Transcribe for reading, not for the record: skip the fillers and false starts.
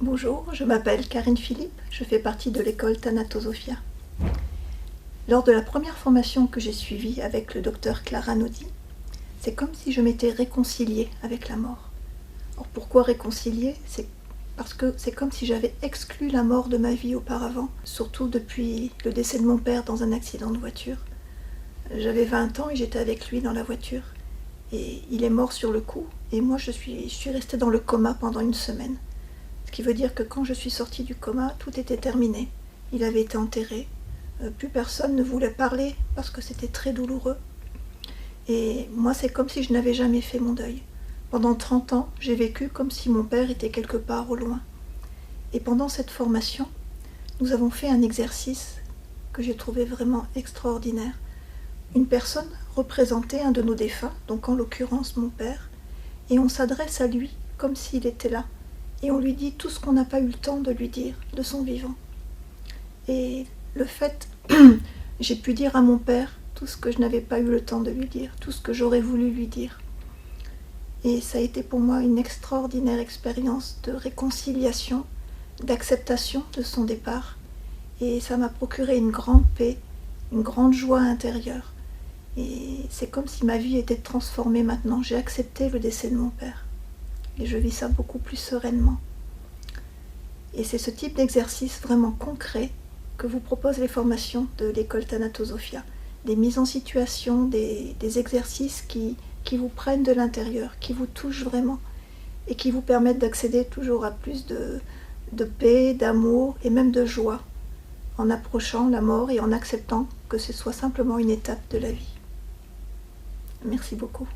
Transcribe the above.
Bonjour, je m'appelle Karine Philippe, je fais partie de l'école Thanatosophia. Lors de la première formation que j'ai suivie avec le docteur Clara Naudy, c'est comme si je m'étais réconciliée avec la mort. Alors pourquoi réconciliée? C'est parce que c'est comme si j'avais exclu la mort de ma vie auparavant, surtout depuis le décès de mon père dans un accident de voiture. J'avais 20 ans et j'étais avec lui dans la voiture. Et il est mort sur le coup, et moi je suis restée dans le coma pendant une semaine. Ce qui veut dire que quand je suis sortie du coma, tout était terminé. Il avait été enterré. Plus personne ne voulait parler parce que c'était très douloureux. Et moi, c'est comme si je n'avais jamais fait mon deuil. Pendant 30 ans, j'ai vécu comme si mon père était quelque part au loin. Et pendant cette formation, nous avons fait un exercice que j'ai trouvé vraiment extraordinaire. Une personne représentait un de nos défunts, donc en l'occurrence mon père, et on s'adresse à lui comme s'il était là. Et on lui dit tout ce qu'on n'a pas eu le temps de lui dire de son vivant. Et le fait, j'ai pu dire à mon père tout ce que je n'avais pas eu le temps de lui dire, tout ce que j'aurais voulu lui dire. Et ça a été pour moi une extraordinaire expérience de réconciliation, d'acceptation de son départ. Et ça m'a procuré une grande paix, une grande joie intérieure. Et c'est comme si ma vie était transformée maintenant. J'ai accepté le décès de mon père. Et je vis ça beaucoup plus sereinement. Et c'est ce type d'exercice vraiment concret que vous proposent les formations de l'école Thanatosophia. Des mises en situation, des exercices qui vous prennent de l'intérieur, qui vous touchent vraiment et qui vous permettent d'accéder toujours à plus de paix, d'amour et même de joie en approchant la mort et en acceptant que ce soit simplement une étape de la vie. Merci beaucoup.